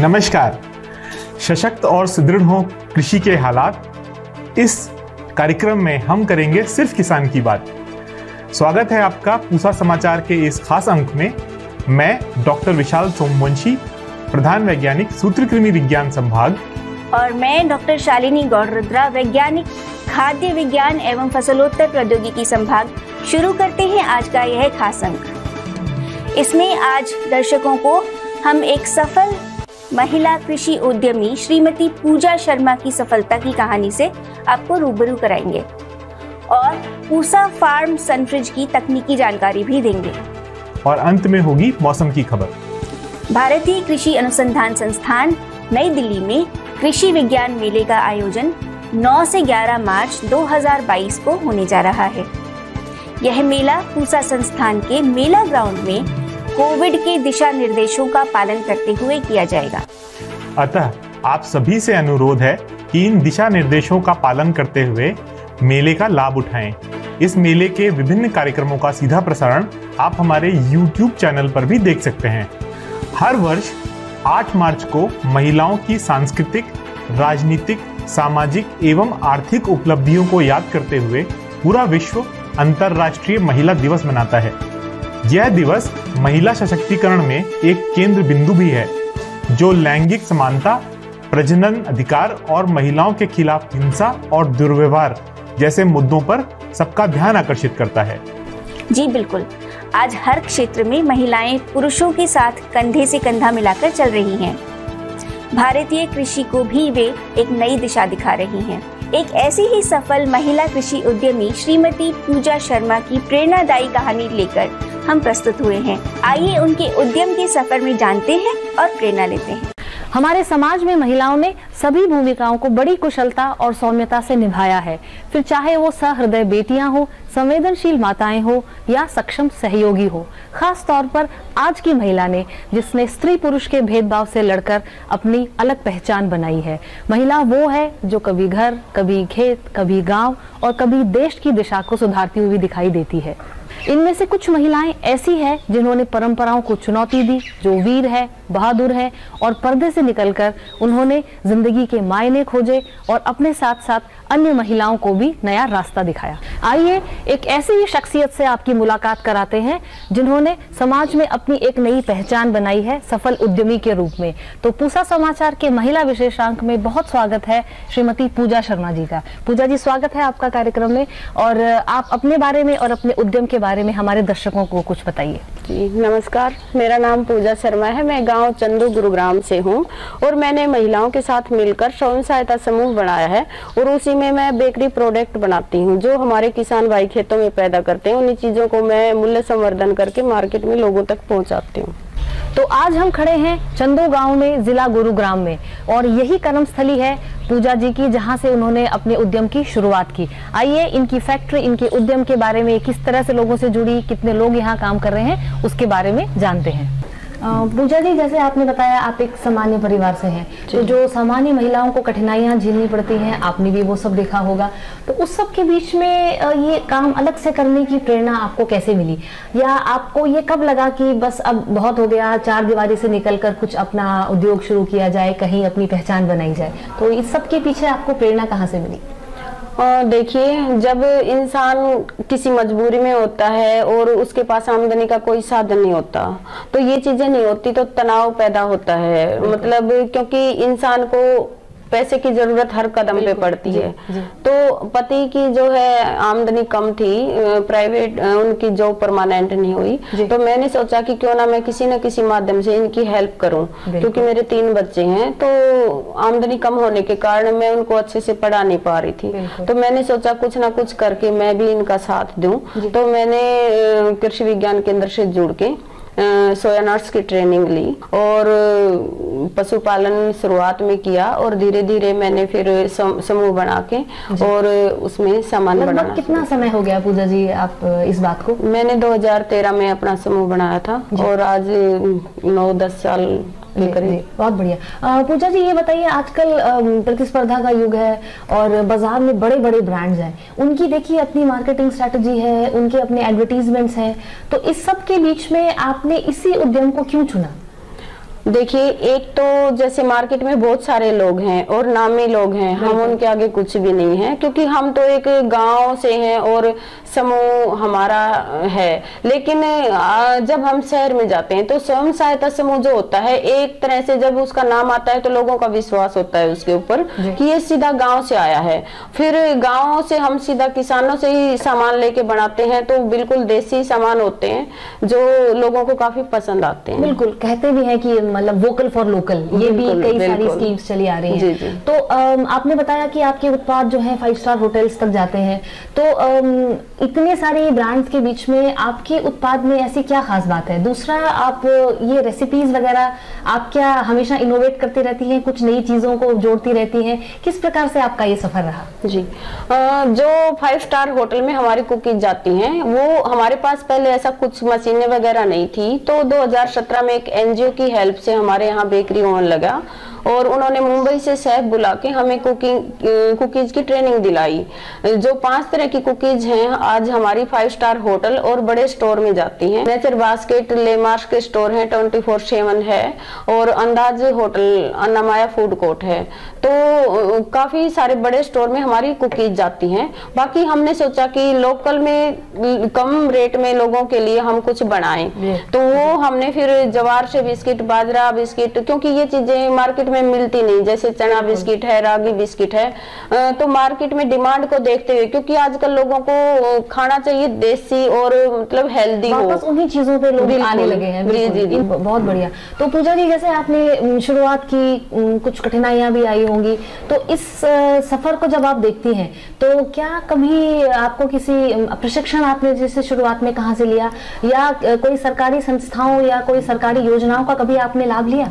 नमस्कार। सशक्त और सुदृढ़ हो कृषि के हालात, इस कार्यक्रम में हम करेंगे सिर्फ किसान की बात। स्वागत है आपका पूसा समाचार के इस खास अंक में। मैं डॉक्टर विशाल सोमवंशी, प्रधान वैज्ञानिक सूत्रकृमि विज्ञान संभाग, और मैं डॉक्टर शालिनी गौड़-रुद्रा, वैज्ञानिक खाद्य विज्ञान एवं फसलोत्तर प्रौद्योगिकी संभाग, शुरू करते हैं आज का यह खास अंक। इसमें आज दर्शकों को हम एक सफल महिला कृषि उद्यमी श्रीमती पूजा शर्मा की सफलता की कहानी से आपको रूबरू कराएंगे और पूसा फार्म सनफ्रिज की तकनीकी जानकारी भी देंगे। और अंत में होगी मौसम की खबर। भारतीय कृषि अनुसंधान संस्थान नई दिल्ली में कृषि विज्ञान मेले का आयोजन 9 से 11 मार्च 2022 को होने जा रहा है। यह मेला पूसा संस्थान के मेला ग्राउंड में कोविड के दिशा निर्देशों का पालन करते हुए किया जाएगा। अतः आप सभी से अनुरोध है कि इन दिशा निर्देशों का पालन करते हुए मेले का लाभ उठाएं। इस मेले के विभिन्न कार्यक्रमों का सीधा प्रसारण आप हमारे YouTube चैनल पर भी देख सकते हैं। हर वर्ष 8 मार्च को महिलाओं की सांस्कृतिक, राजनीतिक, सामाजिक एवं आर्थिक उपलब्धियों को याद करते हुए पूरा विश्व अंतर्राष्ट्रीय महिला दिवस मनाता है। यह दिवस महिला सशक्तिकरण में एक केंद्र बिंदु भी है, जो लैंगिक समानता, प्रजनन अधिकार और महिलाओं के खिलाफ हिंसा और दुर्व्यवहार जैसे मुद्दों पर सबका ध्यान आकर्षित करता है। जी बिल्कुल, आज हर क्षेत्र में महिलाएं पुरुषों के साथ कंधे से कंधा मिलाकर चल रही हैं। भारतीय कृषि को भी वे एक नई दिशा दिखा रही हैं। एक ऐसी ही सफल महिला कृषि उद्यमी श्रीमती पूजा शर्मा की प्रेरणादायी कहानी लेकर हम प्रस्तुत हुए हैं। आइए उनके उद्यम के सफर में जानते हैं और प्रेरणा लेते हैं। हमारे समाज में महिलाओं ने सभी भूमिकाओं को बड़ी कुशलता और सौम्यता से निभाया है, फिर चाहे वो सहृदय बेटियां हो, संवेदनशील माताएं हो या सक्षम सहयोगी हो। खास तौर पर आज की महिला ने, जिसने स्त्री पुरुष के भेदभाव से लड़कर अपनी अलग पहचान बनाई है। महिला वो है जो कभी घर, कभी खेत, कभी गांव और कभी देश की दिशा को सुधारती हुई दिखाई देती है। इनमें से कुछ महिलाएं ऐसी हैं जिन्होंने परंपराओं को चुनौती दी, जो वीर है, बहादुर है और पर्दे से निकलकर उन्होंने जिंदगी के मायने खोजे और अपने साथ साथ अन्य महिलाओं को भी नया रास्ता दिखाया। आइए एक ऐसी ही शख्सियत से आपकी मुलाकात कराते हैं जिन्होंने समाज में अपनी एक नई पहचान बनाई है, सफल उद्यमी के रूप में। तो पूसा समाचार के महिला विशेषांक में बहुत स्वागत है श्रीमती पूजा शर्मा जी का। पूजा जी, स्वागत है आपका कार्यक्रम में, और आप अपने बारे में और अपने उद्यम के बारे में हमारे दर्शकों को कुछ बताइए। जी नमस्कार, मेरा नाम पूजा शर्मा है। मैं गांव चंदू गुरुग्राम से हूं और मैंने महिलाओं के साथ मिलकर स्वयं सहायता समूह बनाया है और उसी में मैं बेकरी प्रोडक्ट बनाती हूं, जो हमारे किसान भाई खेतों में पैदा करते हैं। उन्हीं चीजों को मैं मूल्य संवर्धन करके मार्केट में लोगों तक पहुंचाती हूँ। तो आज हम खड़े हैं चंदू गांव में, जिला गुरुग्राम में, और यही कर्मस्थली है पूजा जी की, जहां से उन्होंने अपने उद्यम की शुरुआत की। आइए इनकी फैक्ट्री, इनके उद्यम के बारे में, किस तरह से लोगों से जुड़ी, कितने लोग यहाँ काम कर रहे हैं, उसके बारे में जानते हैं। पूजा जी, जैसे आपने बताया आप एक सामान्य परिवार से हैं, तो जो सामान्य महिलाओं को कठिनाइयां झेलनी पड़ती हैं, आपने भी वो सब देखा होगा, तो उस सब के बीच में ये काम अलग से करने की प्रेरणा आपको कैसे मिली, या आपको ये कब लगा कि बस अब बहुत हो गया, चार दीवारी से निकलकर कुछ अपना उद्योग शुरू किया जाए, कहीं अपनी पहचान बनाई जाए? तो इस सब के पीछे आपको प्रेरणा कहाँ से मिली? देखिए, जब इंसान किसी मजबूरी में होता है और उसके पास आमदनी का कोई साधन नहीं होता, तो ये चीजें नहीं होती तो तनाव पैदा होता है। मतलब क्योंकि इंसान को पैसे की जरूरत हर कदम पे पड़ती है। तो पति की जो है आमदनी कम थी, प्राइवेट उनकी जॉब परमानेंट नहीं हुई, तो मैंने सोचा कि क्यों ना मैं किसी न किसी माध्यम से इनकी हेल्प करूं, क्योंकि मेरे 3 बच्चे हैं। तो आमदनी कम होने के कारण मैं उनको अच्छे से पढ़ा नहीं पा रही थी। तो मैंने सोचा कुछ ना कुछ करके मैं भी इनका साथ दूं। तो मैंने कृषि विज्ञान केंद्र से जुड़ के सोया नट्स की ट्रेनिंग ली और पशुपालन शुरुआत में किया, और धीरे धीरे मैंने फिर समूह बना के और उसमें सामान बनाना। कितना समय हो गया पूजा जी आप इस बात को? मैंने 2013 में अपना समूह बनाया था और आज 9-10 साल बहुत बढ़िया। पूजा जी, ये बताइए, आजकल प्रतिस्पर्धा का युग है और बाजार में बड़े बड़े ब्रांड्स हैं, उनकी देखिए अपनी मार्केटिंग स्ट्रेटजी है, उनके अपने एडवर्टीजमेंट्स हैं, तो इस सब के बीच में आपने इसी उद्यम को क्यों चुना? देखिए, एक तो जैसे मार्केट में बहुत सारे लोग हैं और नामी लोग हैं, हम उनके आगे कुछ भी नहीं है, क्योंकि हम तो एक गांव से हैं और समूह हमारा है। लेकिन जब हम शहर में जाते हैं तो स्वयं सहायता समूह जो होता है, एक तरह से जब उसका नाम आता है तो लोगों का विश्वास होता है उसके ऊपर कि ये सीधा गांव से आया है। फिर गांव से हम सीधा किसानों से ही सामान लेके बनाते हैं, तो बिल्कुल देसी सामान होते हैं जो लोगों को काफी पसंद आते हैं। बिल्कुल, कहते भी हैं कि मतलब वोकल फॉर लोकल, ये भी कई सारी स्कीम्स चली आ रही हैं। तो आपने बताया कि आपके उत्पाद जो है 5 स्टार होटल्स तक जाते हैं, तो इतने सारे ब्रांड्स के बीच में आपके उत्पाद में ऐसी क्या खास बात है? दूसरा, आप ये रेसिपीज वगैरह आप क्या हमेशा इनोवेट करती रहती हैं, कुछ नई चीजों को जोड़ती रहती हैं? किस प्रकार से आपका ये सफर रहा? जी, जो 5 स्टार होटल में हमारी कुकीज जाती हैं, वो हमारे पास पहले ऐसा कुछ मशीनें वगैरह नहीं थी। तो 2017 में एक एनजीओ की हेल्प से हमारे यहाँ बेकरी होने लगा और उन्होंने मुंबई से शेफ बुला के हमें कुकीज की ट्रेनिंग दिलाई। जो 5 तरह की कुकीज हैं आज हमारी 5 स्टार होटल और बड़े स्टोर में जाती हैं। नेचर बास्केट, लेमार्स के स्टोर हैं, 24/7 है और अंदाज होटल, अन्नामाया फूड कोर्ट है। तो काफी सारे बड़े स्टोर में हमारी कुकीज जाती हैं। बाकी हमने सोचा कि लोकल में कम रेट में लोगों के लिए हम कुछ बनाएं, तो वो हमने फिर जवार से बिस्किट, बाजरा बिस्किट, क्योंकि ये चीजें मार्केट में मिलती नहीं, जैसे चना बिस्किट है, रागी बिस्किट है, तो मार्केट में डिमांड को देखते हुए, क्योंकि आजकल लोगों को खाना चाहिए देसी और मतलब हेल्दी हो, वापस उन्हीं चीजों पे लोग आने लगे हैं। जी, बहुत बढ़िया। तो पूजा जी, जैसे आपने शुरुआत की, कुछ कठिनाइयां भी आई होंगी, तो इस सफर को जब आप देखती हैं तो क्या कभी आपको किसी प्रशिक्षण आपने जैसे शुरुआत में कहाँ से लिया, या कोई सरकारी संस्थाओं या कोई सरकारी योजनाओं का कभी आपने लाभ लिया?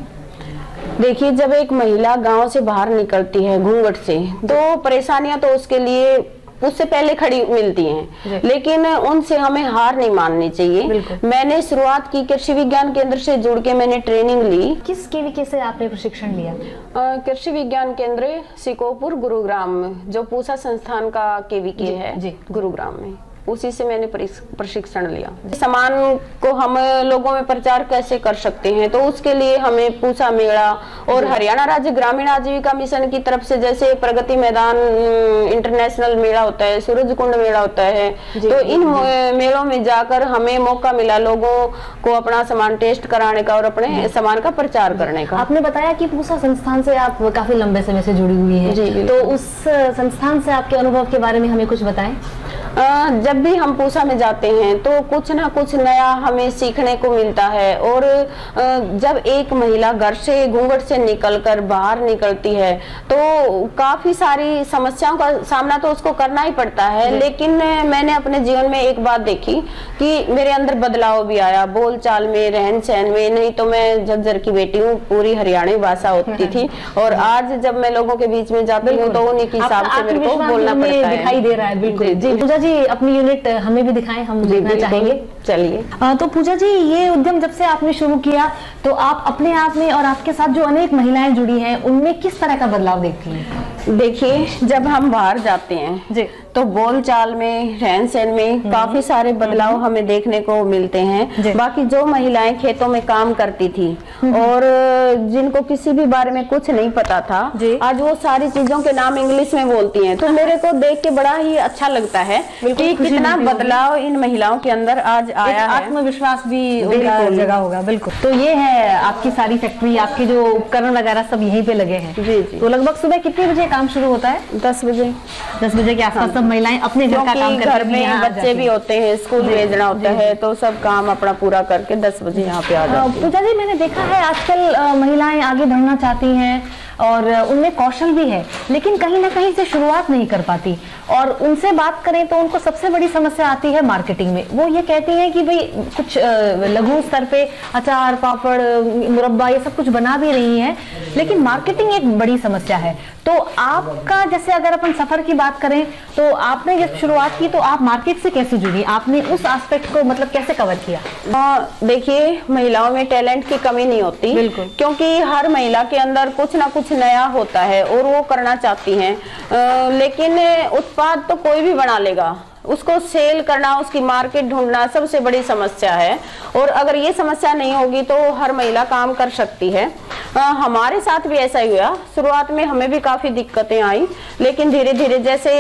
देखिए, जब एक महिला गांव से बाहर निकलती है घूंघट से, तो परेशानियां तो उसके लिए उससे पहले खड़ी मिलती हैं, लेकिन उनसे हमें हार नहीं माननी चाहिए। मैंने शुरुआत की, कृषि विज्ञान केंद्र से जुड़ के मैंने ट्रेनिंग ली। किस केवीके से आपने प्रशिक्षण लिया? कृषि विज्ञान केंद्र सिकोपुर, गुरुग्राम में, जो पूसा संस्थान का केवीके है गुरुग्राम में, उसी से मैंने प्रशिक्षण लिया। सामान को हम लोगों में प्रचार कैसे कर सकते हैं, तो उसके लिए हमें पूसा मेला और हरियाणा राज्य ग्रामीण आजीविका मिशन की तरफ से जैसे प्रगति मैदान इंटरनेशनल मेला होता है, सूरज कुंड मेला होता है, तो इन मेलों में जाकर हमें मौका मिला लोगों को अपना सामान टेस्ट कराने का और अपने सामान का प्रचार करने का। आपने बताया कि पूसा संस्थान से आप काफी लंबे समय से जुड़ी हुई हैं, तो उस संस्थान से आपके अनुभव के बारे में हमें कुछ बताएं। जब भी हम पूसा में जाते हैं तो कुछ ना कुछ नया हमें सीखने को मिलता है, और जब एक महिला घर से घूंघट से निकलकर बाहर निकलती है तो काफी सारी समस्याओं का सामना तो उसको करना ही पड़ता है। लेकिन मैंने अपने जीवन में एक बात देखी कि मेरे अंदर बदलाव भी आया, बोल चाल में, रहन सहन में। नहीं तो मैं झज्जर की बेटी हूँ, पूरी हरियाणवी भाषा होती थी, और आज जब मैं लोगों के बीच में जाती हूँ तो उन्हीं के हिसाब से मेरे को बोलना पड़ता है। दिखाई दे रहा है। बिल्कुल जी। पूजा जी, अपनी यूनिट हमें भी दिखाएं, हम देखना चाहेंगे। चलिए। तो पूजा जी, ये उद्यम जब से आपने शुरू किया तो आप अपने आप में और आपके साथ जो अनेक महिलाएं जुड़ी हैं उनमें किस तरह का बदलाव देखती हैं? देखिए, जब हम बाहर जाते हैं जी, तो बोल चाल में, रहन सहन में काफी सारे बदलाव हमें देखने को मिलते हैं। बाकी जो महिलाएं खेतों में काम करती थी और जिनको किसी भी बारे में कुछ नहीं पता था, आज वो सारी चीजों के नाम इंग्लिश में बोलती हैं। तो मेरे को देख के बड़ा ही अच्छा लगता है कि कितना बदलाव इन महिलाओं के अंदर आज आया है। आत्मविश्वास भी जगह होगा। बिल्कुल। तो ये है आपकी सारी फैक्ट्री, आपके जो उपकरण वगैरह सब यहीं पे लगे हैं। जी। तो लगभग सुबह कितने बजे काम शुरू होता है? 10 बजे। 10 बजे के आसपास महिलाएं अपने घर का काम करती हैं। घर में बच्चे भी होते हैं, स्कूल भेजना होता है, तो सब काम अपना पूरा करके 10 बजे यहाँ पे आ जाते हैं। पूजा जी, मैंने देखा है आजकल महिलाएं आगे बढ़ना चाहती हैं और उनमें कौशल भी है, लेकिन कहीं ना कहीं से शुरुआत नहीं कर पाती, और उनसे बात करें तो उनको सबसे बड़ी समस्या आती है मार्केटिंग में। वो ये कहती हैं कि भाई कुछ लघु स्तर पे अचार, पापड़, मुरब्बा ये सब कुछ बना भी रही हैं, लेकिन मार्केटिंग एक बड़ी समस्या है। तो आपका, जैसे अगर अपन सफर की बात करें, तो आपने जब शुरुआत की तो आप मार्केट से कैसे जुड़ी? आपने उस एस्पेक्ट को मतलब कैसे कवर किया? देखिए, महिलाओं में टैलेंट की कमी नहीं होती, बिल्कुल, क्योंकि हर महिला के अंदर कुछ ना कुछ नया होता है और वो करना चाहती हैं। लेकिन उत्पाद तो कोई भी बना लेगा, उसको सेल करना, उसकी मार्केट ढूंढना सबसे बड़ी समस्या है। और अगर ये समस्या नहीं होगी तो हर महिला काम कर सकती है। हमारे साथ भी ऐसा ही हुआ। शुरुआत में हमें भी काफी दिक्कतें आई, लेकिन धीरे धीरे जैसे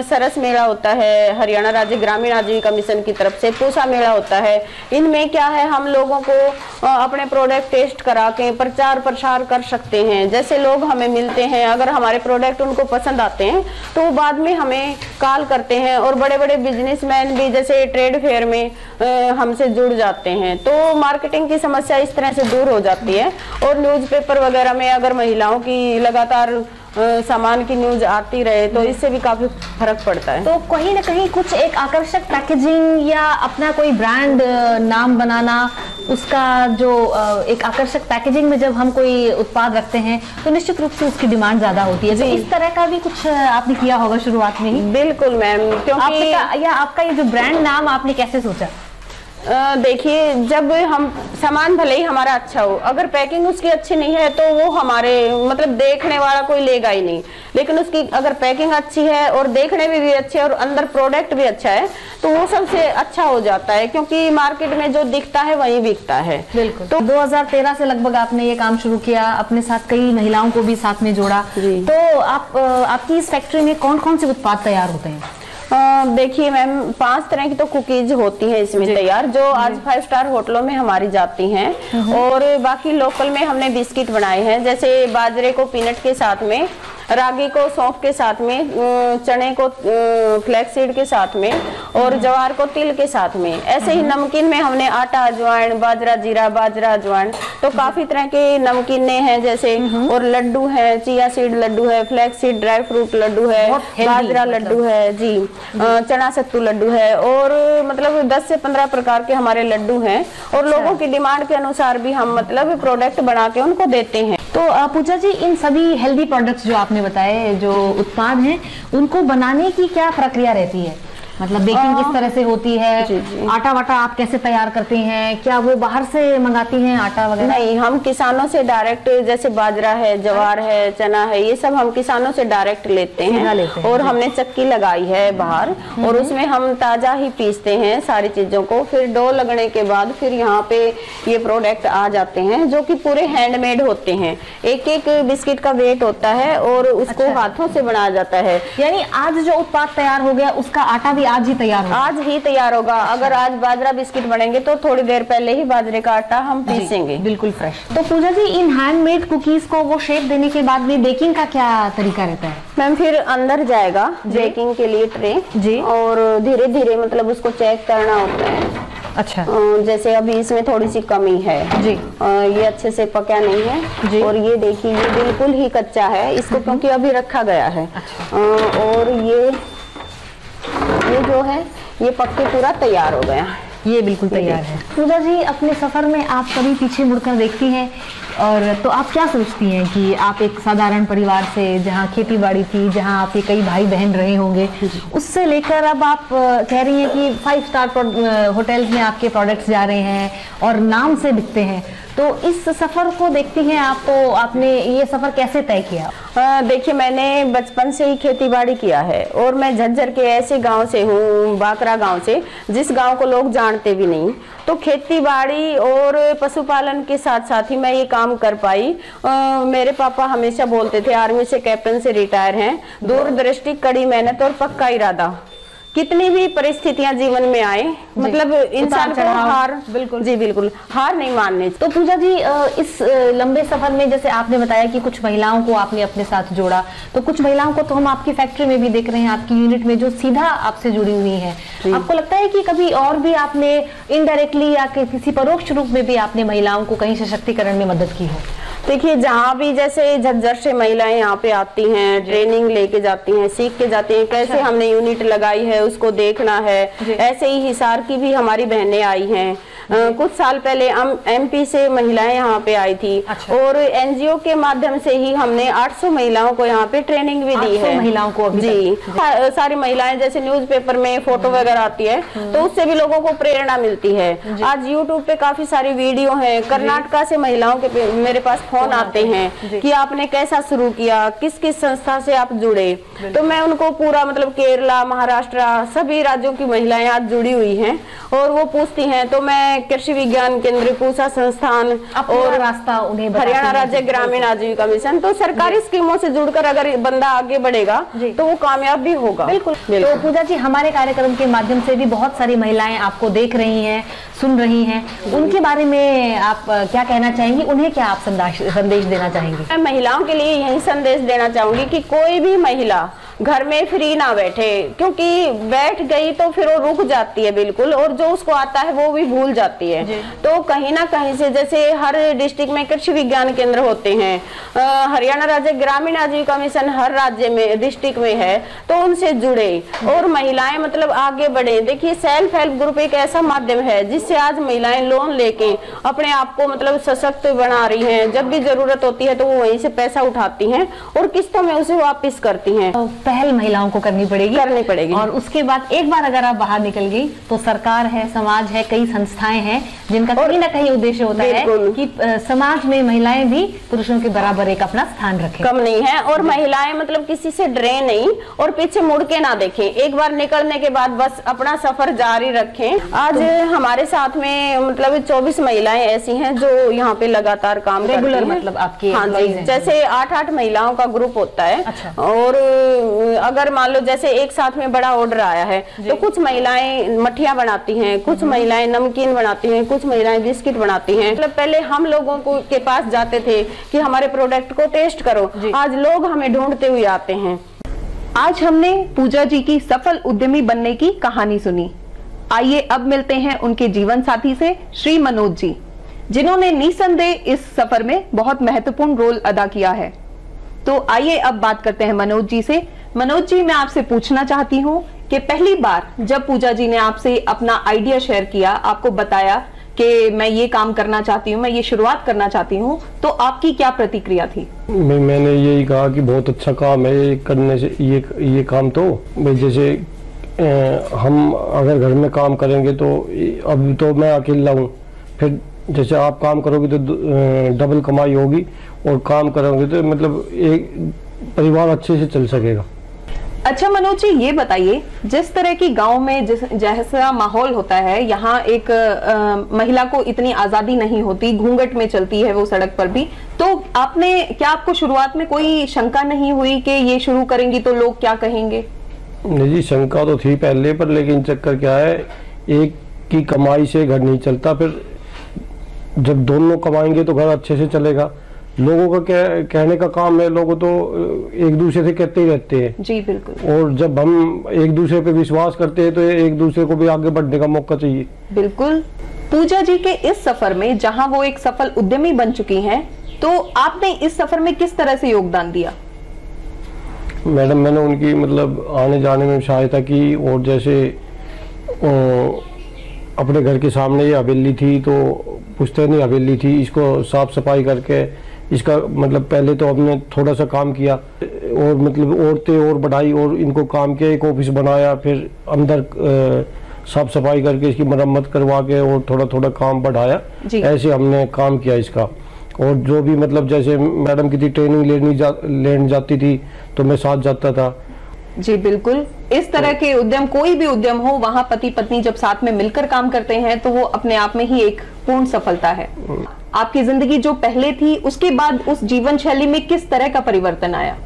सरस मेला होता है, हरियाणा राज्य ग्रामीण आजीविका मिशन की तरफ से पूसा मेला होता है, इनमें क्या है हम लोगों को अपने प्रोडक्ट टेस्ट करा के प्रचार प्रसार कर सकते हैं। जैसे लोग हमें मिलते हैं, अगर हमारे प्रोडक्ट उनको पसंद आते हैं तो वो बाद में हमें कॉल करते हैं, और बड़े बड़े बिजनेसमैन भी जैसे ट्रेड फेयर में हमसे जुड़ जाते हैं। तो मार्केटिंग की समस्या इस तरह से दूर हो जाती है। और न्यूज़पेपर वगैरह में अगर महिलाओं की लगातार सामान की न्यूज आती रहे तो इससे भी काफी फर्क पड़ता है। तो कहीं ना कहीं कुछ एक आकर्षक पैकेजिंग या अपना कोई ब्रांड नाम बनाना, उसका जो एक आकर्षक पैकेजिंग में जब हम कोई उत्पाद रखते हैं तो निश्चित रूप से उसकी डिमांड ज्यादा होती है। तो इस तरह का भी कुछ आपने किया होगा शुरुआत में ही? बिल्कुल मैम, क्योंकि आपका ये जो ब्रांड नाम आपने कैसे सोचा? देखिए, जब हम सामान भले ही हमारा अच्छा हो, अगर पैकिंग उसकी अच्छी नहीं है तो वो हमारे मतलब देखने वाला कोई लेगा ही नहीं। लेकिन उसकी अगर पैकिंग अच्छी है और देखने में भी अच्छी है और अंदर प्रोडक्ट भी अच्छा है तो वो सबसे अच्छा हो जाता है, क्योंकि मार्केट में जो दिखता है वही बिकता है। बिल्कुल। तो 2013 से लगभग आपने ये काम शुरू किया, अपने साथ कई महिलाओं को भी साथ में जोड़ा। तो आपकी इस फैक्ट्री में कौन कौन से उत्पाद तैयार होते हैं? देखिए मैम, 5 तरह की तो कुकीज होती हैं इसमें तैयार, जो आज 5 स्टार होटलों में हमारी जाती हैं। और बाकी लोकल में हमने बिस्किट बनाए हैं, जैसे बाजरे को पीनट के साथ में, रागी को सौंफ के साथ में, चने को फ्लैक्सीड के साथ में, और ज्वार को तिल के साथ में। ऐसे ही नमकीन में हमने आटा अजवाइन, बाजरा जीरा, बाजरा अजवाइन, तो काफी तरह के नमकीने हैं जैसे। और लड्डू है, चिया सीड लड्डू है, फ्लैक्सीड ड्राई फ्रूट लड्डू है, बाजरा लड्डू है जी, चना सत्तू लड्डू है, और मतलब 10 से 15 प्रकार के हमारे लड्डू हैं। और लोगों की डिमांड के अनुसार भी हम मतलब प्रोडक्ट बना के उनको देते हैं। तो पूजा जी, इन सभी हेल्दी प्रोडक्ट्स जो आपने बताए, जो उत्पाद हैं, उनको बनाने की क्या प्रक्रिया रहती है? मतलब बेकिंग किस तरह से होती है? जी। आटा वाटा आप कैसे तैयार करती हैं? क्या वो बाहर से मंगाती हैं आटा वगैरह? नहीं, हम किसानों से डायरेक्ट, जैसे बाजरा है, ज्वार है, चना है, ये सब हम किसानों से डायरेक्ट लेते हैं। और हमने चक्की लगाई है बाहर, और उसमें हम ताजा ही पीसते हैं सारी चीजों को। फिर डो लगने के बाद फिर यहाँ पे ये प्रोडक्ट आ जाते हैं, जो कि पूरे हैंडमेड होते हैं। एक एक बिस्किट का वेट होता है और उसको हाथों से बनाया जाता है। यानी आज जो उत्पाद तैयार हो गया उसका आटा भी आज ही तैयार होगा? आज ही तैयार होगा। अगर आज बाजरा बिस्किट बनेंगे तो थोड़ी देर पहले ही बाजरे का आटा हम पीसेंगे। बिल्कुल फ्रेश। तो पूजा जी, इन हैंडमेड कुकीज को वो शेप देने के बाद भी बेकिंग का क्या तरीका रहता है? मैम, फिर अंदर जाएगा बेकिंग के लिए ट्रे जी, और धीरे धीरे मतलब उसको चेक करना होता है। अच्छा। जैसे अभी इसमें थोड़ी सी कमी है जी, ये अच्छे से पका नहीं है जी। और ये देखिए, ये बिल्कुल ही कच्चा है, इसको क्योंकि अभी रखा गया है। अच्छा। और ये जो है ये पक के पूरा तैयार हो गया, ये बिल्कुल तैयार है। पूजा जी, अपने सफर में आप कभी पीछे मुड़कर देखती हैं, और तो आप क्या सोचती हैं कि आप एक साधारण परिवार से, जहाँ खेती बाड़ी थी, जहाँ आपके कई भाई बहन रहे होंगे, उससे लेकर अब आप कह रही हैं कि 5 स्टार होटल्स में आपके प्रोडक्ट्स जा रहे हैं और नाम से बिकते हैं, तो इस सफर को देखती हैं आप, तो आपने ये सफर कैसे तय किया? देखिए, मैंने बचपन से ही खेती बाड़ी किया है, और मैं झज्जर के ऐसे गांव से हूँ, बाकरा गांव से, जिस गांव को लोग जानते भी नहीं। तो खेती बाड़ी और पशुपालन के साथ साथ ही मैं ये काम कर पाई। मेरे पापा हमेशा बोलते थे, आर्मी से कैप्टन से रिटायर हैं, दूरदृष्टि, कड़ी मेहनत और पक्का इरादा। कितनी भी परिस्थितियां जीवन में आए, मतलब इंसान को हार बिल्कुल हार नहीं मानने। तो पूजा जी, इस लंबे सफर में जैसे आपने बताया कि कुछ महिलाओं को आपने अपने साथ जोड़ा, तो कुछ महिलाओं को तो हम आपकी फैक्ट्री में भी देख रहे हैं, आपकी यूनिट में, जो सीधा आपसे जुड़ी हुई हैं। आपको लगता है कि कभी और भी आपने इनडायरेक्टली या किसी परोक्ष रूप में भी आपने महिलाओं को कहीं सशक्तिकरण में मदद की है? देखिए, जहाँ भी जैसे झज्जर से महिलाएं यहाँ पे आती हैं, ट्रेनिंग लेके जाती हैं, सीख के जाती हैं, कैसे हमने यूनिट लगाई है उसको देखना है। ऐसे ही हिसार की भी हमारी बहनें आई हैं। कुछ साल पहले MP से महिलाएं यहाँ पे आई थी। अच्छा। और NGO के माध्यम से ही हमने 800 महिलाओं को यहाँ पे ट्रेनिंग भी दी है। महिलाओं को अभी जी, सारी महिलाएं, जैसे न्यूज़पेपर में फोटो वगैरह आती है तो उससे भी लोगों को प्रेरणा मिलती है। आज YouTube पे काफी सारी वीडियो है। कर्नाटका से महिलाओं के मेरे पास फोन आते हैं कि आपने कैसा शुरू किया, किस किस संस्था से आप जुड़े। तो मैं उनको पूरा मतलब केरला, महाराष्ट्र, सभी राज्यों की महिलाएं आज जुड़ी हुई हैं, और वो पूछती हैं, तो मैं में कृषि विज्ञान केंद्र, पूसा संस्थान और रास्ता उन्हें हरियाणा राज्य ग्रामीण आजीविका मिशन, तो सरकारी स्कीमों से जुड़कर अगर बंदा आगे बढ़ेगा तो वो कामयाब भी होगा। बिल्कुल। तो पूजा जी, हमारे कार्यक्रम के माध्यम से भी बहुत सारी महिलाएं आपको देख रही हैं, सुन रही हैं, उनके बारे में आप क्या कहना चाहेंगी? उन्हें क्या आप संदेश देना चाहेंगी? मैं महिलाओं के लिए यही संदेश देना चाहूंगी कि कोई भी महिला घर में फ्री ना बैठे, क्योंकि बैठ गई तो फिर वो रुक जाती है बिल्कुल, और जो उसको आता है वो भी भूल जाती है। तो कहीं ना कहीं से, जैसे हर डिस्ट्रिक्ट में कृषि विज्ञान केंद्र होते हैं, हरियाणा राज्य ग्रामीण आजीविका मिशन हर राज्य में डिस्ट्रिक्ट में है, तो उनसे जुड़े और महिलाएं मतलब आगे बढ़े। देखिए, सेल्फ हेल्प ग्रुप एक ऐसा माध्यम है जिससे आज महिलाएं लोन लेके अपने आप को मतलब सशक्त बना रही हैं। जब भी जरूरत होती है तो वो वहीं से पैसा उठाती हैं और किस्तों में उसे वापस करती हैं। पहल महिलाओं को करनी पड़ेगी और उसके बाद एक बार अगर आप बाहर निकल गई तो सरकार है, समाज है, कई संस्थाएं हैं जिनका कहीं ना कहीं उद्देश्य होता है कि समाज में महिलाएं भी पुरुषों के बराबर एक अपना स्थान रखें। कम नहीं है, और महिलाएं मतलब किसी से डरे नहीं और पीछे मुड़ के ना देखें। एक बार निकलने के बाद बस अपना सफर जारी रखें। आज हमारे साथ में मतलब 24 महिलाएं ऐसी हैं जो यहाँ पे लगातार काम करती हैं। मतलब आपकी? हाँ जी, जैसे 8-8 महिलाओं का ग्रुप होता है। अच्छा। और अगर मान लो जैसे एक साथ में बड़ा ऑर्डर आया है तो कुछ महिलाएं मठिया बनाती हैं, कुछ महिलाएं नमकीन बनाती हैं, कुछ महिलाएं बिस्किट बनाती हैं। मतलब पहले हम लोगों के पास जाते थे कि हमारे प्रोडक्ट को टेस्ट करो, आज लोग हमें ढूंढते हुए आते हैं। आज हमने पूजा जी की सफल उद्यमी बनने की कहानी सुनी। आइए अब मिलते हैं उनके जीवन साथी से, श्री मनोज जी, जिन्होंने निसंदेह इस सफर में बहुत महत्वपूर्ण रोल अदा किया है। तो आइए अब बात करते हैं मनोज जी से। मनोज जी, मैं आपसे पूछना चाहती हूँ कि पहली बार जब पूजा जी ने आपसे अपना आइडिया शेयर किया, आपको बताया कि मैं ये काम करना चाहती हूँ, मैं ये शुरुआत करना चाहती हूँ, तो आपकी क्या प्रतिक्रिया थी? मैंने यही कहा कि बहुत अच्छा काम है ये करने से, ये काम तो जैसे हम अगर घर में काम करेंगे तो अब तो मैं अकेला हूँ, फिर जैसे आप काम करोगे तो डबल कमाई होगी और काम करोगे तो मतलब एक परिवार अच्छे से चल सकेगा। अच्छा मनोज जी, ये बताइए, जिस तरह की गांव में जैसा माहौल होता है, यहाँ एक महिला को इतनी आजादी नहीं होती, घूंघट में चलती है वो सड़क पर भी, तो क्या आपको शुरुआत में कोई शंका नहीं हुई कि ये शुरू करेंगी तो लोग क्या कहेंगे? नहीं जी, शंका तो थी पहले, पर लेकिन चक्कर क्या है, एक की कमाई से घर नहीं चलता, फिर जब दोनों कमाएंगे तो घर अच्छे से चलेगा। लोगों का कहने का काम है, लोगों तो एक दूसरे से कहते ही रहते हैं। जी बिल्कुल। और जब हम एक दूसरे पे विश्वास करते हैं तो एक दूसरे को भी आगे बढ़ने का मौका चाहिए। बिल्कुल। पूजा जी के इस सफर में, जहां वो एक सफल उद्यमी बन चुकी हैं, तो आपने इस सफर में किस तरह से योगदान दिया? मैडम, मैंने उनकी मतलब आने जाने में सहायता की, और जैसे अपने घर के सामने ये हवेली थी तो पुश्तैनी हवेली थी, इसको साफ सफाई करके इसका मतलब पहले तो हमने थोड़ा सा काम किया और मतलब औरतें और बढ़ाई और इनको काम किया, एक ऑफिस बनाया, फिर अंदर साफ सफाई करके इसकी मरम्मत करवा के और थोड़ा थोड़ा काम बढ़ाया। ऐसे हमने काम किया इसका। और जो भी मतलब जैसे मैडम की थी ट्रेनिंग लेने जाती थी तो मैं साथ जाता था। जी बिल्कुल। इस तरह के उद्यम, कोई भी उद्यम हो, वहाँ पति पत्नी जब साथ में मिलकर काम करते हैं तो वो अपने आप में ही एक पूर्ण सफलता है। आपकी जिंदगी जो पहले थी उसके बाद उस जीवन शैली में किस तरह का परिवर्तन आया?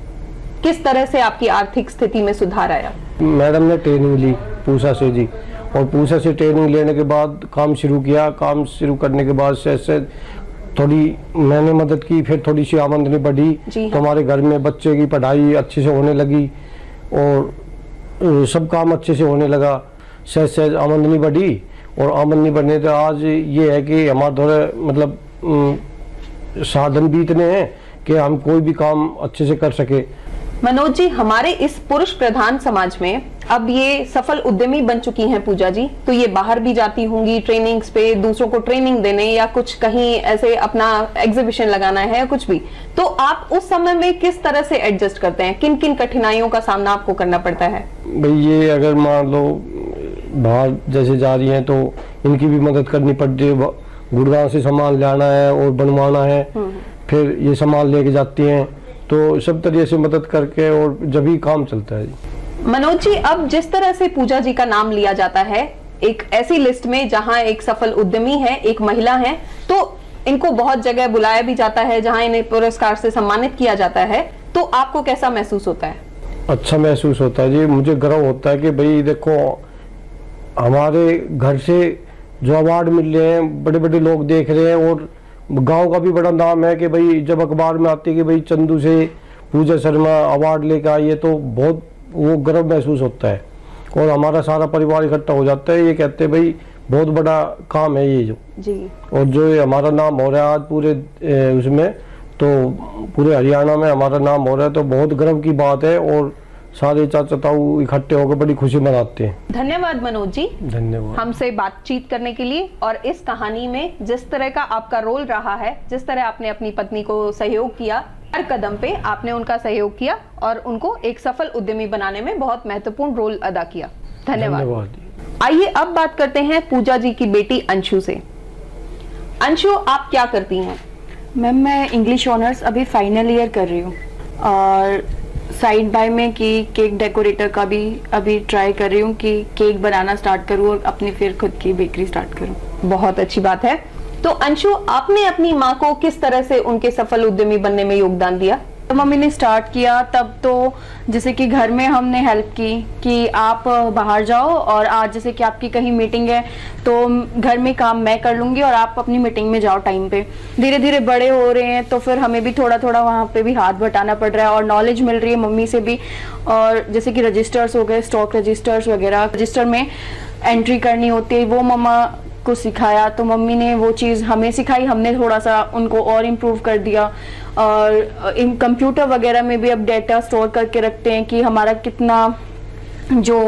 किस तरह से आपकी आर्थिक स्थिति में सुधार आया? मैडम ने ट्रेनिंग ली पूसा से जी, और पूसा से ट्रेनिंग लेने के बाद काम शुरू किया। काम शुरू करने के बाद से थोड़ी मैंने मदद की, फिर थोड़ी सी आमदनी बढ़ी तो हमारे घर में बच्चे की पढ़ाई अच्छे से होने लगी और सब काम अच्छे से होने लगा। सहज आमदनी बढ़ी, और आमदनी बढ़ने से आज ये है कि हमारे थोड़े मतलब साधन भी इतने हैं कि हम कोई भी काम अच्छे से कर सके। मनोज जी, हमारे इस पुरुष प्रधान समाज में अब ये सफल उद्यमी बन चुकी हैं पूजा जी, तो ये बाहर भी जाती होंगी ट्रेनिंग्स पे, दूसरों को ट्रेनिंग देने या कुछ कहीं ऐसे अपना एग्जीबिशन लगाना है या कुछ भी, तो आप उस समय में किस तरह से एडजस्ट करते हैं? किन किन कठिनाइयों का सामना आपको करना पड़ता है? भाई ये अगर मान लो बाहर जैसे जा रही हैं तो इनकी भी मदद करनी पड़ती है। गुड़गांव से सामान लाना है और बनवाना है, फिर ये सामान लेके जाती हैं, तो सब तरह से मदद करके और जब भी काम चलता है। मनोज जी, अब जिस तरह से पूजा जी का नाम लिया जाता है, एक ऐसी लिस्ट में जहां एक सफल उद्यमी है, एक महिला है, तो इनको बहुत जगह बुलाया भी जाता है जहां इन्हें पुरस्कार से सम्मानित किया जाता है, तो आपको कैसा महसूस होता है? अच्छा महसूस होता है जी, मुझे गर्व होता है कि भाई देखो हमारे घर से जो अवार्ड मिल रहे हैं, बड़े बड़े लोग देख रहे हैं, और गांव का भी बड़ा नाम है कि भाई जब अखबार में आती है कि भाई चंदू से पूजा शर्मा अवार्ड लेकर आई है, तो बहुत वो गर्व महसूस होता है। और हमारा सारा परिवार इकट्ठा हो जाता है, ये कहते हैं भाई बहुत बड़ा काम है ये जो जी। और जो हमारा नाम हो रहा है आज पूरे उसमें, तो पूरे हरियाणा में हमारा नाम हो रहा है, तो बहुत गर्व की बात है। और सारे चाचा ताऊ इकट्ठे होकर बड़ी खुशी मनाते हैं। धन्यवाद मनोज जी, धन्यवाद हमसे बातचीत करने के लिए। और इस कहानी में जिस तरह का आपका रोल रहा है, जिस तरह आपने अपनी पत्नी को सहयोग किया, हर कदम पे आपने उनका सहयोग किया और उनको एक सफल उद्यमी बनाने में बहुत महत्वपूर्ण रोल अदा किया। धन्यवाद। आइए अब बात करते हैं पूजा जी की बेटी अंशु से। अंशु, आप क्या करती हैं? मैम, मैं इंग्लिश ऑनर्स अभी फाइनल ईयर कर रही हूँ, और साइड बाय में कि केक डेकोरेटर का भी अभी ट्राई कर रही हूँ कि केक बनाना स्टार्ट करूँ और अपनी फिर खुद की बेकरी स्टार्ट करूँ। बहुत अच्छी बात है। तो अंशु, आपने अपनी माँ को किस तरह से उनके सफल उद्यमी बनने में योगदान दिया? तो मम्मी ने स्टार्ट किया तब तो जैसे कि घर में हमने हेल्प की कि आप बाहर जाओ, और आज जैसे कि आपकी कहीं मीटिंग है तो घर में काम मैं कर लूंगी और आप अपनी मीटिंग में जाओ टाइम पे। धीरे धीरे बड़े हो रहे हैं तो फिर हमें भी थोड़ा थोड़ा वहाँ पे भी हाथ बटाना पड़ रहा है, और नॉलेज मिल रही है मम्मी से भी। और जैसे कि रजिस्टर्स हो गए, स्टॉक रजिस्टर्स वगैरह, रजिस्टर में एंट्री करनी होती है, वो मम्मा को सिखाया, तो मम्मी ने वो चीज़ हमें सिखाई, हमने थोड़ा सा उनको और इम्प्रूव कर दिया। और इन कंप्यूटर वगैरह में भी अब डेटा स्टोर करके रखते हैं कि हमारा कितना जो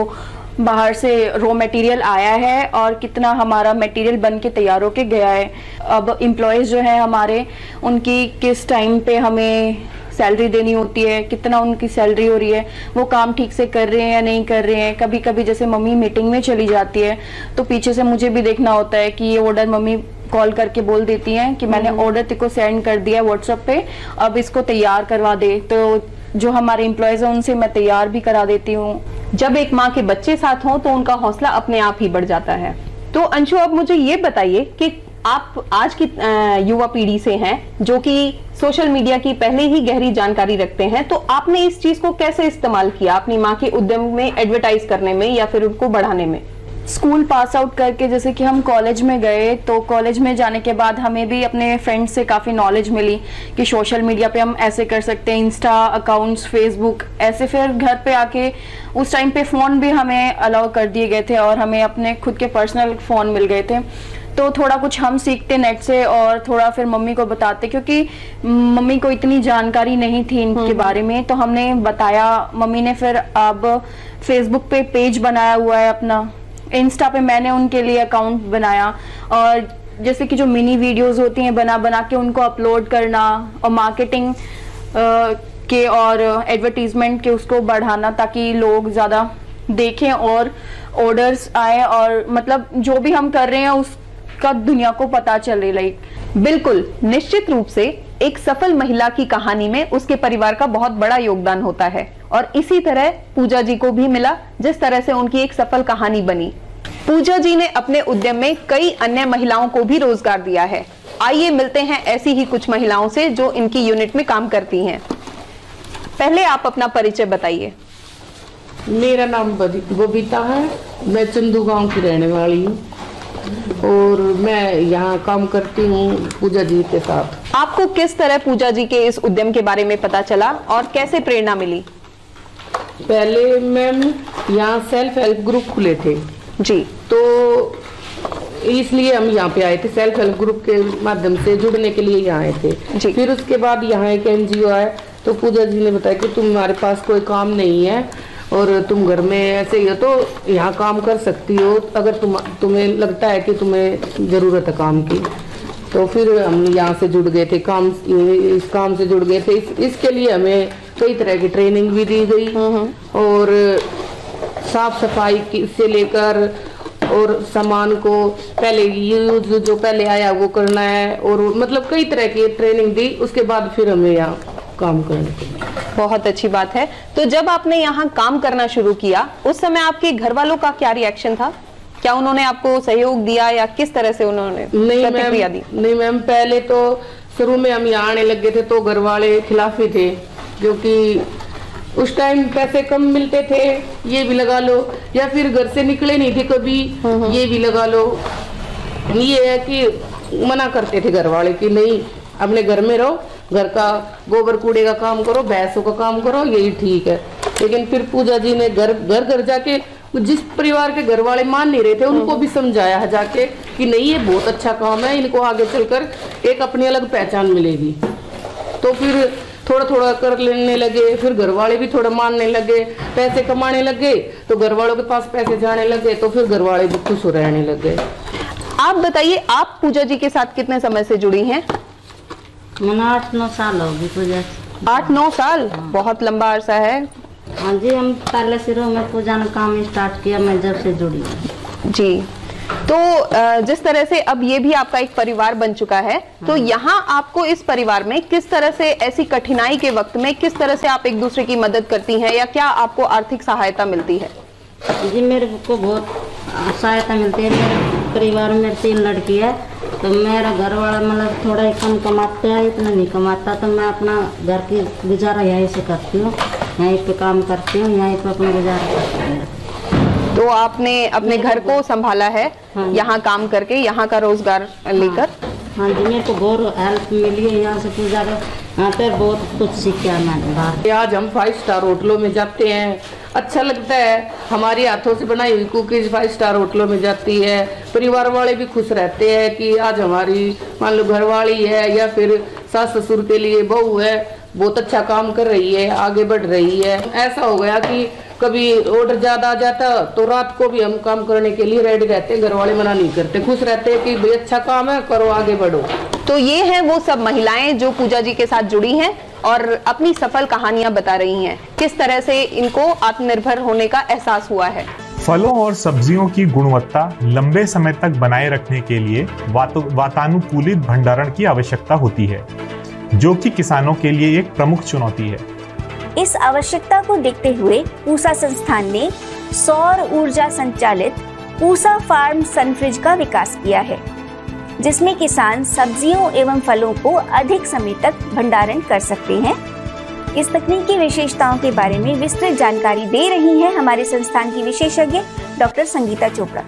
बाहर से रॉ मटेरियल आया है और कितना हमारा मटेरियल बन के तैयार होके गया है। अब एम्प्लॉयज़ जो है हमारे, उनकी किस टाइम पे हमें सैलरी देनी होती है, कितना उनकी सैलरी हो रही है, वो काम ठीक से कर रहे हैं या नहीं कर रहे हैं। कभी कभी जैसे मम्मी मीटिंग में चली जाती है तो पीछे से मुझे भी देखना होता है कि ये ऑर्डर, मम्मी कॉल करके बोल देती हैं कि मैंने ऑर्डर तेको सेंड कर दिया है व्हाट्सएप पे, अब इसको तैयार करवा दे। तो जो हमारे एम्प्लॉयज हैं उनसे मैं तैयार भी करा देती हूँ। जब एक माँ के बच्चे साथ हों तो उनका हौसला अपने आप ही बढ़ जाता है। तो अंशु, अब मुझे ये बताइए कि आप आज की युवा पीढ़ी से हैं जो कि सोशल मीडिया की पहले ही गहरी जानकारी रखते हैं, तो आपने इस चीज को कैसे इस्तेमाल किया अपनी माँ के उद्यम में एडवर्टाइज करने में या फिर उनको बढ़ाने में? स्कूल पास आउट करके जैसे कि हम कॉलेज में गए, तो कॉलेज में जाने के बाद हमें भी अपने फ्रेंड्स से काफ़ी नॉलेज मिली कि सोशल मीडिया पे हम ऐसे कर सकते हैं, इंस्टा अकाउंट्स, फेसबुक ऐसे। फिर घर पे आके उस टाइम पे फ़ोन भी हमें अलाउ कर दिए गए थे और हमें अपने खुद के पर्सनल फ़ोन मिल गए थे, तो थोड़ा कुछ हम सीखते नेट से और थोड़ा फिर मम्मी को बताते, क्योंकि मम्मी को इतनी जानकारी नहीं थी इनके बारे में। तो हमने बताया, मम्मी ने फिर अब फेसबुक पे पेज बनाया हुआ है अपना, इंस्टा पे मैंने उनके लिए अकाउंट बनाया, और जैसे कि जो मिनी वीडियोस होती हैं बना बना के उनको अपलोड करना, और मार्केटिंग के और एडवर्टीजमेंट के उसको बढ़ाना ताकि लोग ज़्यादा देखें और ऑर्डर्स आए, और मतलब जो भी हम कर रहे हैं उसका दुनिया को पता चले। लाइक बिल्कुल, निश्चित रूप से एक सफल महिला की कहानी में उसके परिवार का बहुत बड़ा योगदान होता है, और इसी तरह पूजा जी को भी मिला जिस तरह से उनकी एक सफल कहानी बनी। पूजा जी ने अपने उद्यम में कई अन्य महिलाओं को भी रोजगार दिया है। आइए मिलते हैं ऐसी ही कुछ महिलाओं से जो इनकी यूनिट में काम करती हैं। पहले आप अपना परिचय बताइए। मेरा नाम बबीता है, मैं चंदू गांव की रहने वाली हूँ और मैं यहाँ काम करती हूँ पूजा जी के साथ। आपको किस तरह पूजा जी के इस उद्यम के बारे में पता चला और कैसे प्रेरणा मिली? पहले मैम यहाँ सेल्फ हेल्प ग्रुप खुले थे जी, तो इसलिए हम यहाँ पे आए थे, सेल्फ हेल्प ग्रुप के माध्यम से जुड़ने के लिए यहाँ आए थे जी। फिर उसके बाद यहाँ एक NGO आया, तो पूजा जी ने बताया कि तुम्हारे पास कोई काम नहीं है और तुम घर में ऐसे ही हो तो यहाँ काम कर सकती हो, अगर तुम्हें लगता है कि तुम्हें जरूरत है काम की। तो फिर हम यहाँ से जुड़ गए थे, इस काम से जुड़ गए थे। इसके लिए हमें कई तरह की ट्रेनिंग भी दी गई और साफ सफाई से लेकर और सामान को पहले यूज जो पहले आया वो करना है, और मतलब कई तरह की ट्रेनिंग दी। उसके बाद फिर हमें यहाँ काम करना। बहुत अच्छी बात है। तो जब आपने यहाँ काम करना शुरू किया उस समय आपके घर वालों का क्या रिएक्शन था? क्या उन्होंने आपको सहयोग दिया या किस तरह से उन्होंने प्रतिक्रिया दी? नहीं मैम, पहले तो शुरू में हम यहाँ आने लगे थे तो घर वाले खिलाफ ही थे, क्योंकि उस टाइम पैसे कम मिलते थे, ये भी लगा लो, या फिर घर से निकले नहीं थे कभी, ये भी लगा लो। ये है कि मना करते थे घर वाले कि नहीं, अपने घर में रहो, घर का गोबर कूड़े का काम करो, भैंसों का काम करो, यही ठीक है। लेकिन फिर पूजा जी ने घर घर जाके, जिस परिवार के घर वाले मान नहीं रहे थे उनको भी समझाया है जाके कि नहीं, ये बहुत अच्छा काम है, इनको आगे चलकर एक अपनी अलग पहचान मिलेगी। तो फिर थोड़ा थोड़ा कर लेने लगे, फिर घर वाले भी थोड़ा मानने लगे, पैसे कमाने लगे, तो घर वालों के पास पैसे जाने लगे, तो फिर घर वाले भी खुश हो रहने लगे। आप बताइए, आप पूजा जी के साथ कितने समय से जुड़ी हैं? मैंने 8-9 साल होगी पूजा। 8-9 साल, बहुत लंबा अरसा है। हाँ जी, हम पहले शुरू में पूजा ने काम स्टार्ट किया, मैं जब से जुड़ी हूँ जी। तो जिस तरह से अब ये भी आपका एक परिवार बन चुका है, तो यहाँ आपको इस परिवार में किस तरह से, ऐसी कठिनाई के वक्त में किस तरह से आप एक दूसरे की मदद करती हैं, या क्या आपको आर्थिक सहायता मिलती है? जी, मेरे को बहुत सहायता मिलती है। मेरे परिवार में 3 लड़की है, तो मेरा घर वाला मतलब थोड़ा ही कम कमाते हैं, इतना नहीं कमाता, तो मैं अपना घर की गुजारा यहीं से करती हूँ, यहीं पे काम करती हूँ, यहीं पे अपना गुजारा करती हूँ। तो आपने अपने घर को संभाला है, हाँ। यहाँ काम करके, यहाँ का रोजगार लेकर? हाँ जी, मेरे को बहुत हेल्प मिली है यहाँ से पूजा का, यहाँ पे बहुत कुछ सीखा मैंने बाहर। आज हम 5 स्टार होटलों में जाते हैं, अच्छा लगता है, हमारे हाथों से बनाई हुई कुकीज 5 स्टार होटलों में जाती है, परिवार वाले भी खुश रहते हैं कि आज हमारी मान लो घरवाली है या फिर सास ससुर के लिए बहू है, बहुत अच्छा काम कर रही है, आगे बढ़ रही है। ऐसा हो गया कि कभी ऑर्डर ज्यादा आ जाता तो रात को भी हम काम करने के लिए रेडी रहते हैं, घर वाले मना नहीं करते, खुश रहते हैं कि भाई अच्छा काम है, करो, आगे बढ़ो। तो ये हैं वो सब महिलाएं जो पूजा जी के साथ जुड़ी हैं और अपनी सफल कहानियां बता रही हैं, किस तरह से इनको आत्मनिर्भर होने का एहसास हुआ है। फलों और सब्जियों की गुणवत्ता लंबे समय तक बनाए रखने के लिए वातानुकूलित भंडारण की आवश्यकता होती है, जो कि किसानों के लिए एक प्रमुख चुनौती है। इस आवश्यकता को देखते हुए पूसा संस्थान ने सौर ऊर्जा संचालित पूसा फार्म सनफ्रिज का विकास किया है, जिसमें किसान सब्जियों एवं फलों को अधिक समय तक भंडारण कर सकते हैं। इस तकनीकी विशेषताओं के बारे में विस्तृत जानकारी दे रही हैं हमारे संस्थान की विशेषज्ञ डॉक्टर संगीता चोपड़ा।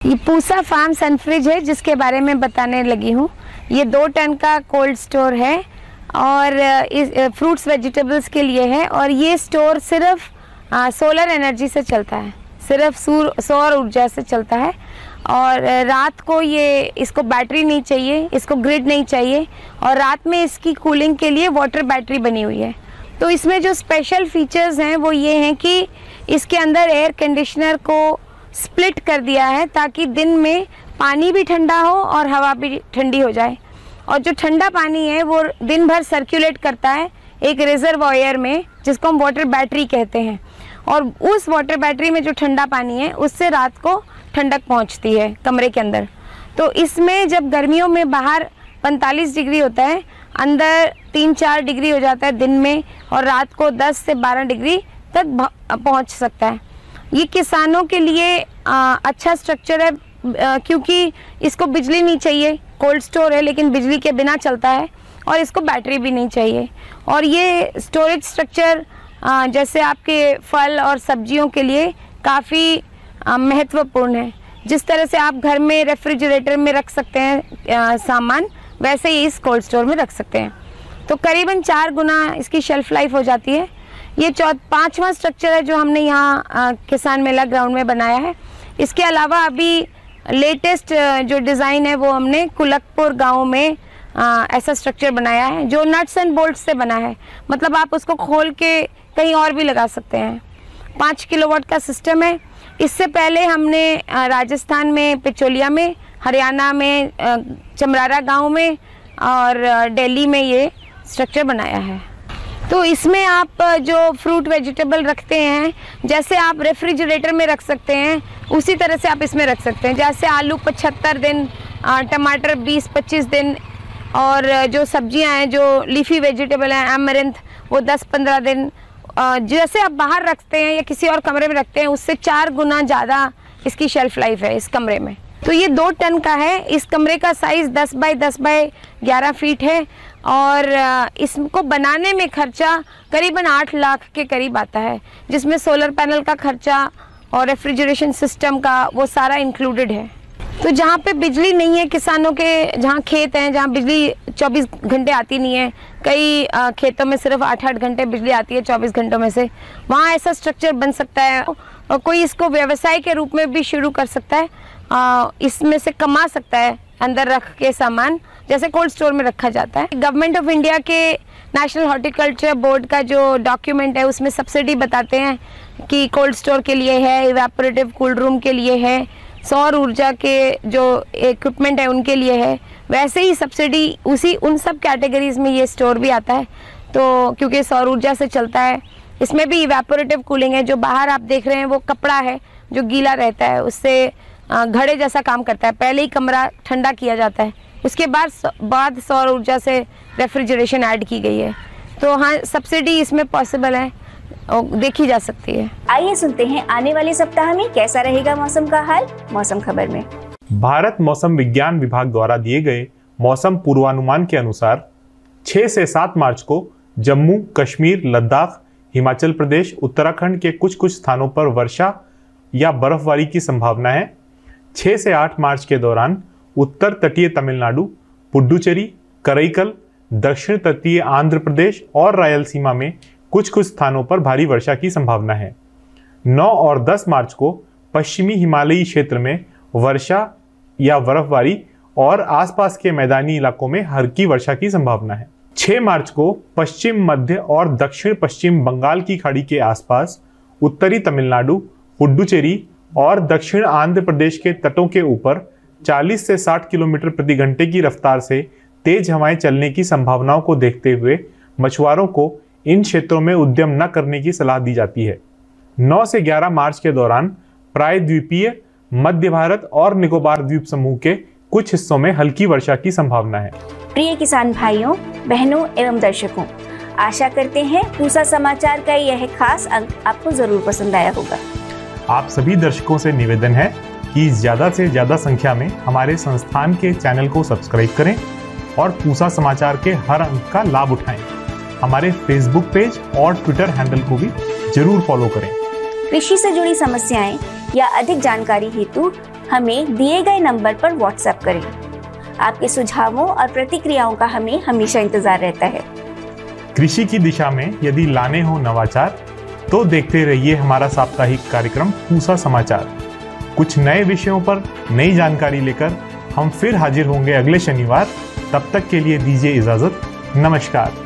ये पूसा फार्म सनफ्रिज है जिसके बारे में बताने लगी हूँ। ये 2 टन का कोल्ड स्टोर है और इस फ्रूट्स वेजिटेबल्स के लिए है, और ये स्टोर सिर्फ सोलर एनर्जी से चलता है, सिर्फ सौर ऊर्जा से चलता है। और रात को इसको बैटरी नहीं चाहिए, इसको ग्रिड नहीं चाहिए, और रात में इसकी कूलिंग के लिए वाटर बैटरी बनी हुई है। तो इसमें जो स्पेशल फीचर्स हैं वो ये हैं कि इसके अंदर एयर कंडीशनर को स्प्लिट कर दिया है ताकि दिन में पानी भी ठंडा हो और हवा भी ठंडी हो जाए, और जो ठंडा पानी है वो दिन भर सर्कुलेट करता है एक रिजर्वॉयर में, जिसको हम वाटर बैटरी कहते हैं, और उस वाटर बैटरी में जो ठंडा पानी है उससे रात को ठंडक पहुंचती है कमरे के अंदर। तो इसमें जब गर्मियों में बाहर 45 डिग्री होता है, अंदर 3-4 डिग्री हो जाता है दिन में, और रात को 10 से 12 डिग्री तक पहुंच सकता है। ये किसानों के लिए अच्छा स्ट्रक्चर है, क्योंकि इसको बिजली नहीं चाहिए, कोल्ड स्टोर है लेकिन बिजली के बिना चलता है, और इसको बैटरी भी नहीं चाहिए। और ये स्टोरेज स्ट्रक्चर जैसे आपके फल और सब्जियों के लिए काफ़ी महत्वपूर्ण है। जिस तरह से आप घर में रेफ्रिजरेटर में रख सकते हैं सामान, वैसे ही इस कोल्ड स्टोर में रख सकते हैं। तो करीबन 4 गुना इसकी शेल्फ लाइफ हो जाती है। ये 5वां स्ट्रक्चर है जो हमने यहाँ किसान मेला ग्राउंड में बनाया है। इसके अलावा अभी लेटेस्ट जो डिज़ाइन है वो हमने कुलकपुर गांव में ऐसा स्ट्रक्चर बनाया है जो नट्स एंड बोल्ट से बना है, मतलब आप उसको खोल के कहीं और भी लगा सकते हैं। 5 किलोवाट का सिस्टम है। इससे पहले हमने राजस्थान में पिचोलिया में, हरियाणा में चमरारा गांव में और दिल्ली में ये स्ट्रक्चर बनाया है। तो इसमें आप जो फ्रूट वेजिटेबल रखते हैं, जैसे आप रेफ्रिजरेटर में रख सकते हैं उसी तरह से आप इसमें रख सकते हैं। जैसे आलू 75 दिन, टमाटर 20-25 दिन, और जो सब्जियां हैं जो लीफी वेजिटेबल हैं एमरंथ वो 10-15 दिन। जैसे आप बाहर रखते हैं या किसी और कमरे में रखते हैं उससे 4 गुना ज़्यादा इसकी शेल्फ लाइफ है इस कमरे में। तो ये 2 टन का है। इस कमरे का साइज़ 10 बाई 10 बाई 11 फीट है और इसको बनाने में खर्चा करीबन 8 लाख के करीब आता है, जिसमें सोलर पैनल का खर्चा और रेफ्रिजरेशन सिस्टम का वो सारा इंक्लूडेड है। तो जहाँ पे बिजली नहीं है, किसानों के जहाँ खेत हैं जहाँ बिजली 24 घंटे आती नहीं है, कई खेतों में सिर्फ 8-8 घंटे बिजली आती है 24 घंटों में से, वहाँ ऐसा स्ट्रक्चर बन सकता है और कोई इसको व्यवसाय के रूप में भी शुरू कर सकता है। इसमें से कमा सकता है अंदर रख के सामान, जैसे कोल्ड स्टोर में रखा जाता है। गवर्नमेंट ऑफ इंडिया के नेशनल हॉर्टिकल्चर बोर्ड का जो डॉक्यूमेंट है उसमें सब्सिडी बताते हैं कि कोल्ड स्टोर के लिए है, इवेपोरेटिव कूल्ड रूम के लिए है, सौर ऊर्जा के जो इक्विपमेंट है उनके लिए है। वैसे ही सब्सिडी उन सब कैटेगरीज में ये स्टोर भी आता है। तो क्योंकि सौर ऊर्जा से चलता है, इसमें भी इवेपोरेटिव कूलिंग है। जो बाहर आप देख रहे हैं वो कपड़ा है जो गीला रहता है, उससे घड़े जैसा काम करता है। पहले ही कमरा ठंडा किया जाता है, उसके बाद सौर ऊर्जा से रेफ्रिजरेशन ऐड की गई है। तो हाँ, सब्सिडी इसमें पॉसिबल है, देखी जा सकती है। आइए सुनते हैं आने वाले सप्ताह में कैसा रहेगा मौसम का हाल मौसम खबर में। भारत मौसम विज्ञान विभाग द्वारा दिए गए मौसम पूर्वानुमान के अनुसार 6 से 7 मार्च को जम्मू कश्मीर, लद्दाख, हिमाचल प्रदेश, उत्तराखंड के कुछ स्थानों पर वर्षा या बर्फबारी की संभावना है। 6 से 8 मार्च के दौरान उत्तर तटीय तमिलनाडु, पुडुचेरी, करईकल, दक्षिण तटीय आंध्र प्रदेश और रायलसीमा में कुछ स्थानों पर भारी वर्षा की संभावना है। 9 और 10 मार्च को पश्चिमी हिमालयी क्षेत्र में वर्षा या बर्फबारी और आसपास के मैदानी इलाकों में हल्की वर्षा की संभावना है। 6 मार्च को पश्चिम मध्य और दक्षिण पश्चिम बंगाल की खाड़ी के आसपास, उत्तरी तमिलनाडु, पुडुचेरी और दक्षिण आंध्र प्रदेश के तटों के ऊपर 40 से 60 किलोमीटर प्रति घंटे की रफ्तार से तेज हवाएं चलने की संभावनाओं को देखते हुए मछुआरों को इन क्षेत्रों में उद्यम न करने की सलाह दी जाती है। 9 से 11 मार्च के दौरान प्रायद्वीपीय, मध्य भारत और निकोबार द्वीप समूह के कुछ हिस्सों में हल्की वर्षा की संभावना है। प्रिय किसान भाइयों, बहनों एवं दर्शकों, आशा करते हैं पूसा समाचार का यह खास अंक आपको जरूर पसंद आया होगा। आप सभी दर्शकों से निवेदन है कि ज्यादा से ज्यादा संख्या में हमारे संस्थान के चैनल को सब्सक्राइब करें और पूसा समाचार के हर अंक का लाभ उठाएं। हमारे फेसबुक पेज और ट्विटर हैंडल को भी जरूर फॉलो करें। कृषि से जुड़ी समस्याएं या अधिक जानकारी हेतु हमें दिए गए नंबर पर व्हाट्सएप करें। आपके सुझावों और प्रतिक्रियाओं का हमें हमेशा इंतजार रहता है। कृषि की दिशा में यदि लाने हो नवाचार तो देखते रहिए हमारा साप्ताहिक कार्यक्रम पूसा समाचार। कुछ नए विषयों पर नई जानकारी लेकर हम फिर हाजिर होंगे अगले शनिवार। तब तक के लिए दीजिए इजाजत। नमस्कार।